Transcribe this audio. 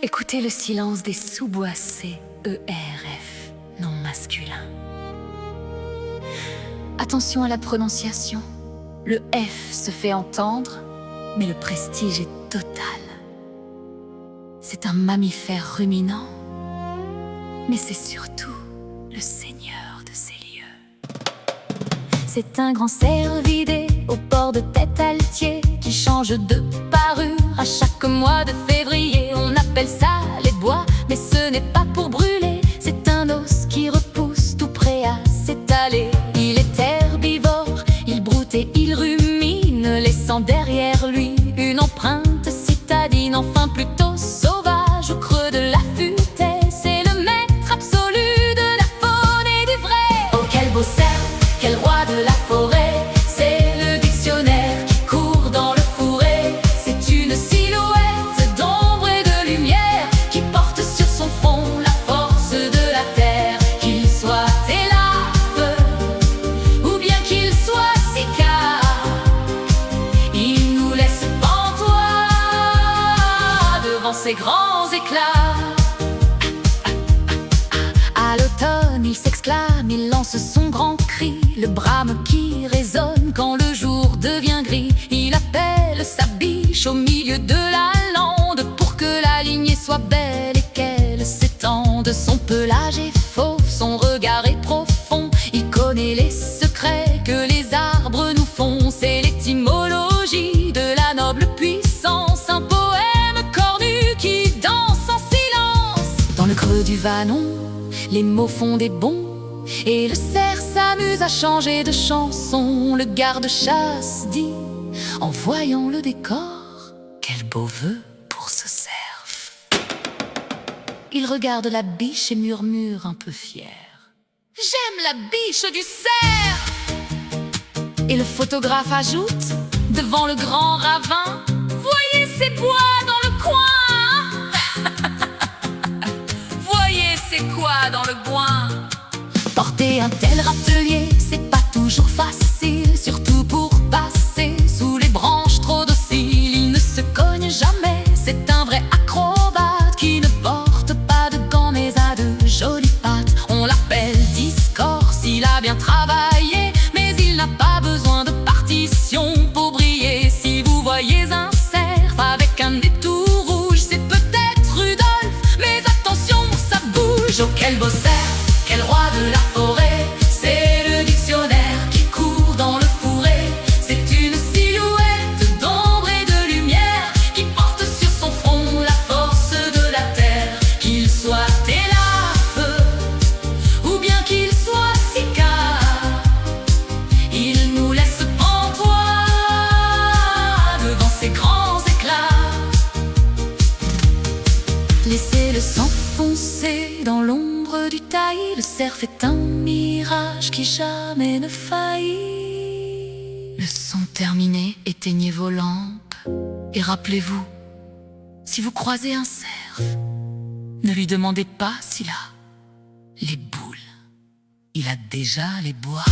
Écoutez le silence des sous-bois C-E-R-F, non masculin. Attention à la prononciation. Le F se fait entendre, mais le prestige est total. C'est un mammifère ruminant, mais c'est surtout le seigneur de ces lieux. C'est un grand cervidé au port de tête altier qui change de parure à chaque mois de février. On appelle ça les bois, mais ce n'est pas pour brûler. C'est un os qui repousse tout prêt à s'étaler. Il est herbivore, il broute et il rumine, laissant derrière lui une empreinte citadine. Enfin plutôt sauvage au creux de la futaie. C'est le maître absolu de la faune et du vrai. Oh quel beau cerf, quel roi de la forêt. C'est le dictionnaire qui court dans le fourré. C'est une silhouette d'ombre et de lumière qui porte sur son front la force de la terre. Qu'il soit Télaphe ou bien qu'il soit Sicard, il nous laisse pantois devant ses grands éclats. À l'automne, il s'exclame, il lance son grand cri, le brame qui résonne quand le jour devient gris. Il appelle sa biche au milieu de la lande pour que la lignée soit belle et qu'elle s'étende. Son pelage est fauve, son regard est profond. Il connaît les secrets que les arbres nous font. C'est l'étymologie de la noble puissance, un poème cornu qui danse en silence. Dans le creux du Vanon, les mots font des bonds et le cerf s'amuse à changer de chanson. Le garde-chasse dit, en voyant le décor, quel beau vœu pour ce cerf. Il regarde la biche et murmure un peu fier, j'aime la biche du cerf. Et le photographe ajoute, devant le grand ravin, voyez ces bois dans le coin. Voyez c'est quoi dans le bois. Porter un tel râtelier, c'est pas toujours facile, surtout pour passer sous les branches trop dociles. Il ne se cogne jamais, c'est un vrai acrobate qui ne porte pas de gants mais a de jolies pattes. On l'appelle Discord s'il a bien travaillé, mais il n'a pas besoin de partition pour briller. Si vous voyez un cerf avec un nez tout rouge, c'est peut-être Rudolph, mais attention ça bouge. Oh quel beau cerf, quel roi de la forêt. C'est le dictionnaire qui court dans le fourré. C'est une silhouette d'ombre et de lumière qui porte sur son front la force de la terre. Qu'il soit Télaphe ou bien qu'il soit Sicard, il nous laisse pantois devant ses grands éclats. Laissez-le s'enfoncer dans l'ombre du taillis. Le cerf est un mirage qui jamais ne faillit. Leçon terminée, éteignez vos lampes et rappelez-vous, si vous croisez un cerf, ne lui demandez pas s'il a les boules, il a déjà les bois.